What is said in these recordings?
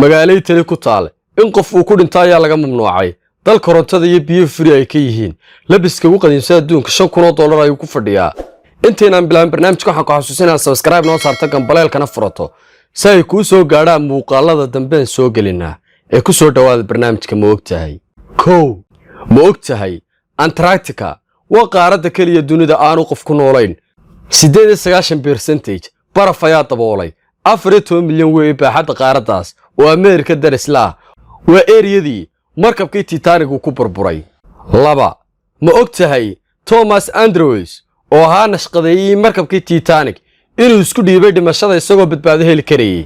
magaalay tali ku taal in qof uu ku dhinto ayaa laga mamnuucay dal korontada iyo biyo free ay ka yihiin labiska ugu qadiimsan adduunka $5,000 ayuu ku fadhiyaa intaynaan bilaabin barnaamijka waxaan ku xasuusinayaa subscribe noo saarta gambaleelkana furato si ay kuu soo gaadhaan muuqaalada dambe soo gelinaa ee ku soo dhawaada barnaamijka ma ogtahay ma ogtahay Antarctica waa qaaradda kaliya dunida aanu qof ku noolayn 98% baraf ayaa daboolay 14 milyan weey baaxadda qaaraddaas oo Ameerika darisla waa eriyadii markabkii Titanic uu ku burburay 2 ma ogtahay Thomas Andrews oo ahaa nashqadeeyay markabkii Titanic inuu isku dhiibay dhimashada isagoo badbaado heli karayay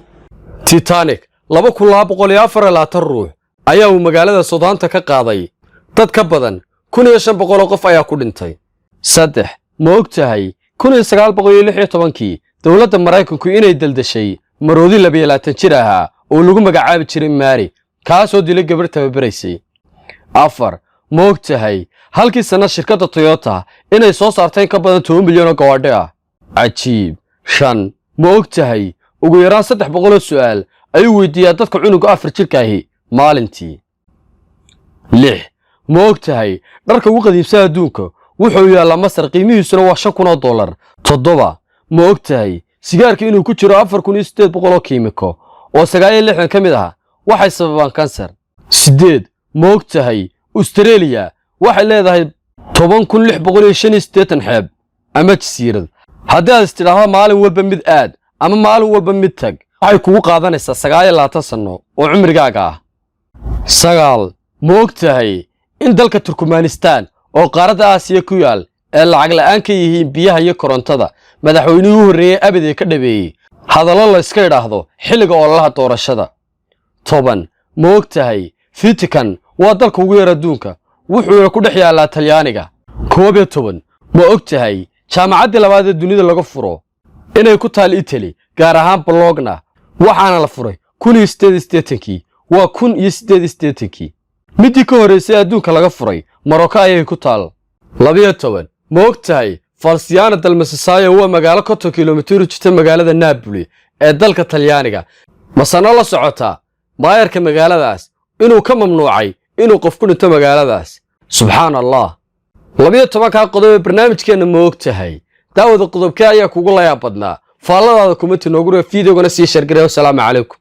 Titanic 2,240 ruux ayaa uu magaalada Southampton ka qaaday dad ka badan 1,500 qof ayaa ku dhintay 3 ma ogtahay 1916 dawladda Mareykanku inay daldashay maroodi 22 jir ahaa oo lagu magacaabi jiray Mary kaasoo dilay gabar tababaraysay 4 ma ogtahay halkii sana shirkadda Toyota inay soo saartay ka badan 2 milyan oo gawadhi ah cajiib 5 ma ogtahay ugu yaraan 300 su'aal ayuu weydiiyay dadka cunuga 4 jirka ahi maalintii 6 ma ogtahay dharka ugu qadiimsan adduunka wuxuu yaalaa Masar qiimihiisuna waa $5,000 7 ma ogtahay sigaarka inuu ku jiro 4,800 kiimiko oo 69 ka mid ah waxay sababaan kansar 8 ma ogtahay Australia waxay leedahay 10,685 xeeb ama jasiirad haddii aad istiraahdo maalin walba mid aad ama maalin walba mid tag waxay kugu qaadanaysaa 29 sano oo cumrigaaga ah 9 ma ogtahay in dalka Turkmenistan oo qaaradda Aasiya ku yaal ee lacag la'aan ka yihiin biyaha iyo korontada madaxweynuhu u horeeyay abad ee ka dhabeeyay hadallo la iska yiraahdo xilliga ololaha doorashada 10 ma ogtahay Vatican waa dalka ugu yar adduunka wuxuu ku dhex yaalaa Talyaaniga 11 ma ogtahay jaamacadda labaad ee dunida laga furo inay ku taal Italy gaar ahaan Bologna waxaana la furay 1880 waa 1880 midii ka horeysay adduunka laga furay Morocco ayay ku taal 12 ma ogtahay Falciano del Messaggio waa magaalo 50 kiiloomitir u jirta magaalada Napoli ee dalka Talyaaniga masana la socota maayarka magaaladaas inuu ka mamnuucay inuu qof ku dhinto magaaladaas subhanallah 12 ka qodob barnaamijkeena ma ogtahay daawada qodobka ayaa kugu la yaab badnaa faalladaada kuma tinoogu videogana sii share gareeyo salaamu calaykum